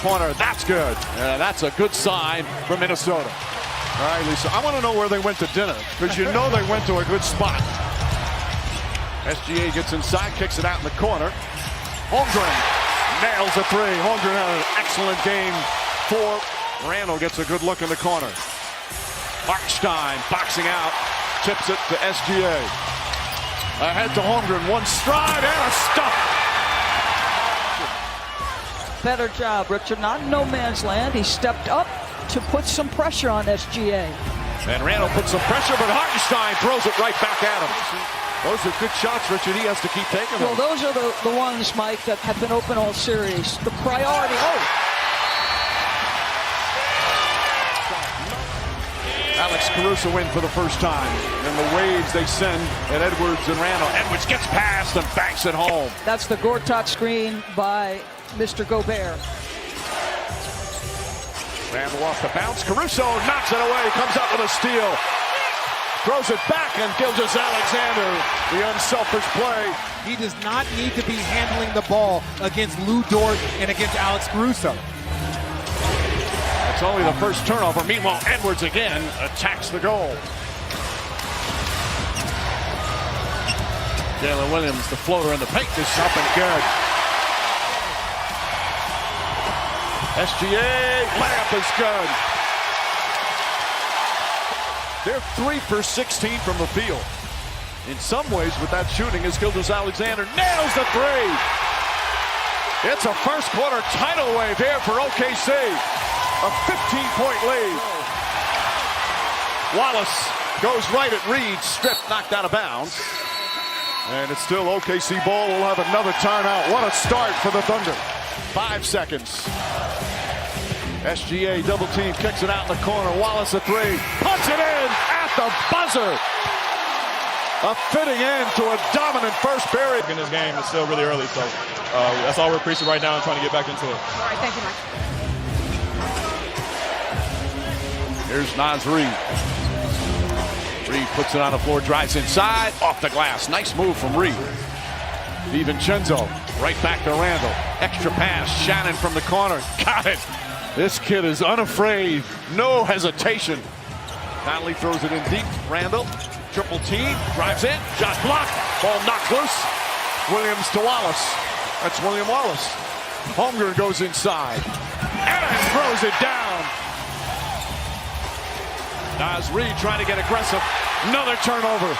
Corner, that's good. That's a good sign for Minnesota. All right, Lisa, I want to know where they went to dinner, because you know they went to a good spot. SGA gets inside, kicks it out in the corner. Holmgren nails a three. Holmgren had an excellent game for Randall. Gets a good look in the corner. Hartenstein boxing out, tips it to SGA. Ahead to Holmgren, one stride and a stop. Better job, Richard. Not in no man's land. He stepped up to put some pressure on SGA. And Randall puts some pressure, but Hartenstein throws it right back at him. Those are good shots, Richard. He has to keep taking them. Well, those are the ones, Mike, that have been open all series. The priority. Alex Caruso in for the first time. And the waves they send at Edwards and Randall. Edwards gets past and banks it home. That's the Gortat screen by Mr. Gobert. Randall off the bounce. Caruso knocks it away. Comes up with a steal. Throws it back, and Gilgeous-Alexander, the unselfish play. He does not need to be handling the ball against Lou Dort and against Alex Caruso. That's only the first turnover. Meanwhile, Edwards again attacks the goal. Jalen Williams, the floater in the paint, is up and good. SGA layup is good. They're 3 for 16 from the field. In some ways, with that shooting, as Gilgeous-Alexander nails the three. It's a first quarter tidal wave here for OKC. A 15-point lead. Wallace goes right at Reed, stripped, knocked out of bounds. And it's still OKC ball. We'll have another timeout. What a start for the Thunder. 5 seconds. SGA double team, kicks it out in the corner. Wallace a three, puts it in at the buzzer. A fitting end to a dominant first period. In this game, it's still really early, so that's all we're preaching right now and trying to get back into it. All right, thank you, Mike. Here's Naz Reid. Reid puts it on the floor, drives inside, off the glass. Nice move from Reid. DiVincenzo, right back to Randall. Extra pass, Shannon from the corner, got it. This kid is unafraid, no hesitation. Conley throws it in deep. Randall, triple team, drives in, shot blocked, ball knocked loose. Williams to Wallace. That's William Wallace. Holmgren goes inside and throws it down. Naz Reid trying to get aggressive. Another turnover.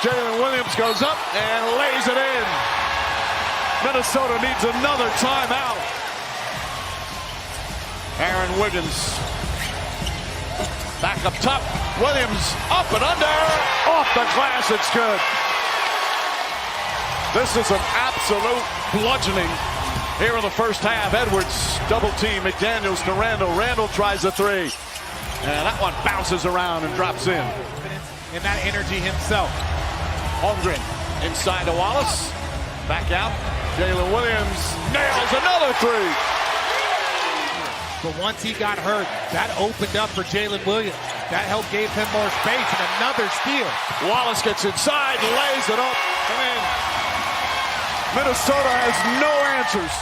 Jalen Williams goes up and lays it in. Minnesota needs another timeout. Aaron Wiggins back up top. Williams up and under. Off the glass, it's good. This is an absolute bludgeoning here in the first half. Edwards double team. McDaniels to Randall. Randall tries a three. And that one bounces around and drops in. And that energy himself. Holmgren inside to Wallace. Back out. Jalen Williams nails another three. But once he got hurt, that opened up for Jalen Williams. That helped gave him more space and another steal. Wallace gets inside, lays it up, and in. Minnesota has no answers.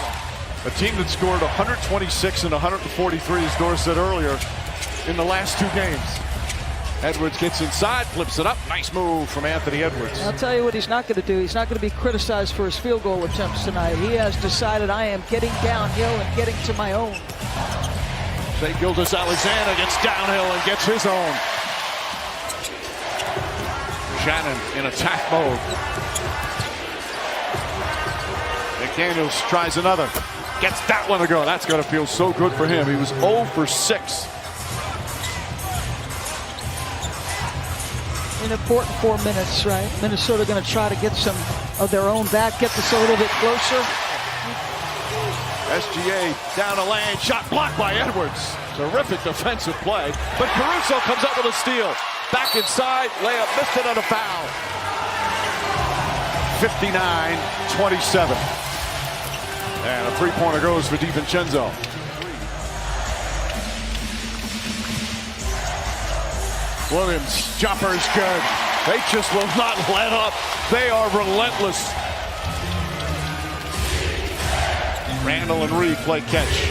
A team that scored 126 and 143, as Doris said earlier, in the last 2 games. Edwards gets inside, flips it up. Nice move from Anthony Edwards. I'll tell you what he's not going to do. He's not going to be criticized for his field goal attempts tonight. He has decided, I am getting downhill and getting to my own. St. Gilgeous-Alexander gets downhill and gets his own. Shannon in attack mode. McDaniels tries another. Gets that one to go. That's going to feel so good for him. He was 0 for 6. An important 4 minutes, right? Minnesota going to try to get some of their own back, get this a little bit closer. SGA down the lane, shot blocked by Edwards. Terrific defensive play, but Caruso comes up with a steal. Back inside, layup missed it on a foul. 59-27. And a three-pointer goes for DiVincenzo. Williams, jumper is good. They just will not let up. They are relentless. Randall and Reid play catch.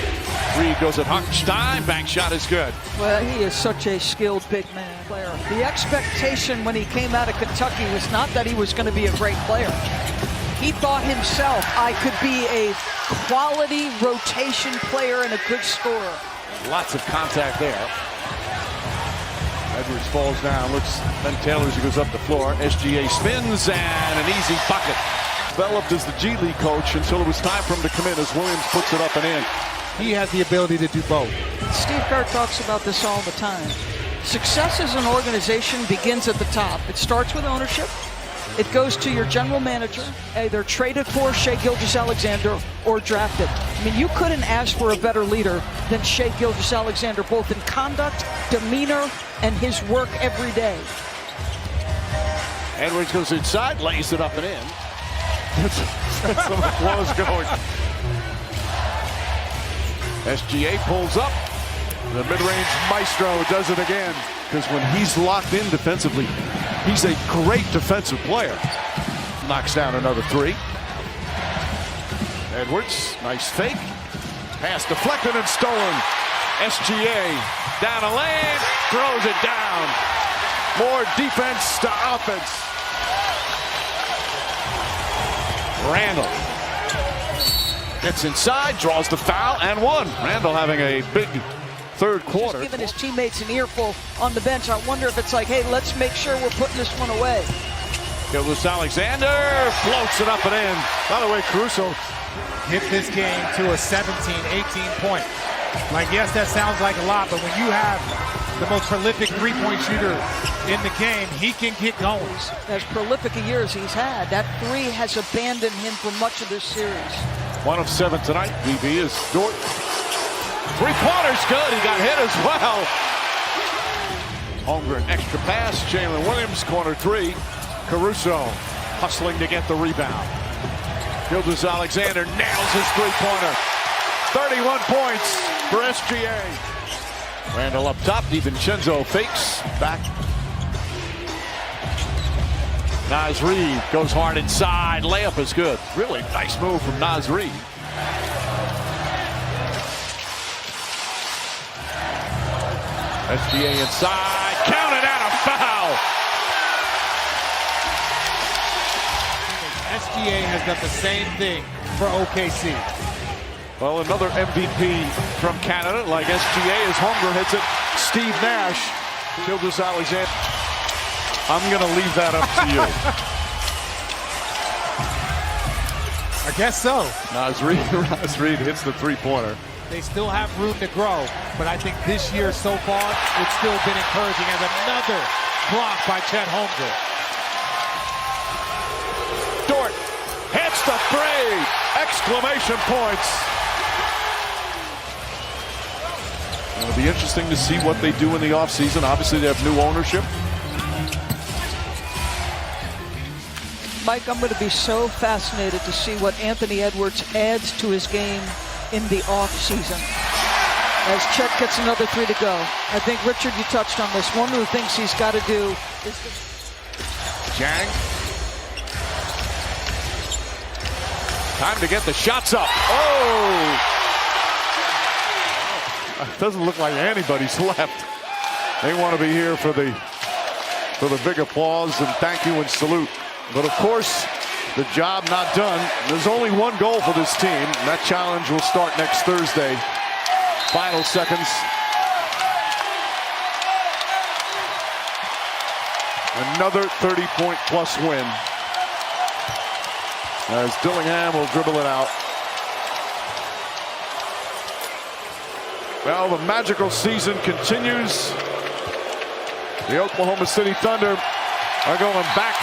Reed goes at Hartenstein. Bank shot is good. Well, he is such a skilled big man player. The expectation when he came out of Kentucky was not that he was going to be a great player. He thought himself, I could be a quality rotation player and a good scorer. Lots of contact there. Edwards falls down, looks, then Taylor goes up the floor. SGA spins and an easy bucket. Developed as the G League coach until it was time for him to come in as Williams puts it up and in. He has the ability to do both. Steve Kerr talks about this all the time. Success as an organization begins at the top. It starts with ownership. It goes to your general manager, either traded for Shai Gilgeous-Alexander or drafted. I mean, you couldn't ask for a better leader than Shai Gilgeous-Alexander, both in conduct, demeanor, and his work every day. Edwards goes inside, lays it up and in. Some applause going. SGA pulls up. The mid-range maestro does it again. Because when he's locked in defensively, he's a great defensive player. Knocks down another three. Edwards, nice fake. Pass deflected and stolen. SGA down a lane, throws it down. More defense to offense. Randall gets inside, draws the foul, and one. Randall having a big third quarter. Just giving his teammates an earful on the bench. I wonder if it's like, hey, let's make sure we're putting this one away. Gilgeous-Alexander floats it up and in. By the way, Caruso Hit this game to a 17, 18 point. Like, yes, that sounds like a lot, but when you have the most prolific three-point shooter in the game, he can get going. As prolific a year as he's had, that three has abandoned him for much of this series. 1 of 7 tonight. BB is Dort. Three-pointer's good. He got hit as well. Holmgren, extra pass. Jalen Williams, corner three. Caruso hustling to get the rebound. Gilgeous-Alexander nails his three-pointer. 31 points for SGA. Randall up top. DiVincenzo fakes. Back. Naz Reid goes hard inside. Layup is good. Really nice move from Naz Reid. SGA inside. Counted out, a foul. SGA has done the same thing for OKC. Well, another MVP from Canada, like SGA, as Holmgren hits it. Steve Nash, Gilgeous-Alexander. I'm going to leave that up to you. I guess so. Naz Reid hits the three-pointer. They still have room to grow, but I think this year so far, it's still been encouraging as another block by Chet Holmgren. Dort hits the three! Exclamation points! It'll be interesting to see what they do in the offseason. Obviously, they have new ownership. Mike, I'm going to be so fascinated to see what Anthony Edwards adds to his game in the offseason as Chet gets another three to go. I think, Richard, you touched on this. One of the things he's got to do is... Jang. Time to get the shots up. Oh! It doesn't look like anybody's left. They want to be here for the big applause and thank you and salute. But of course, the job not done. There's only one goal for this team, and that challenge will start next Thursday. Final seconds. Another 30-point plus win. As Dillingham will dribble it out. Well, the magical season continues. The Oklahoma City Thunder are going back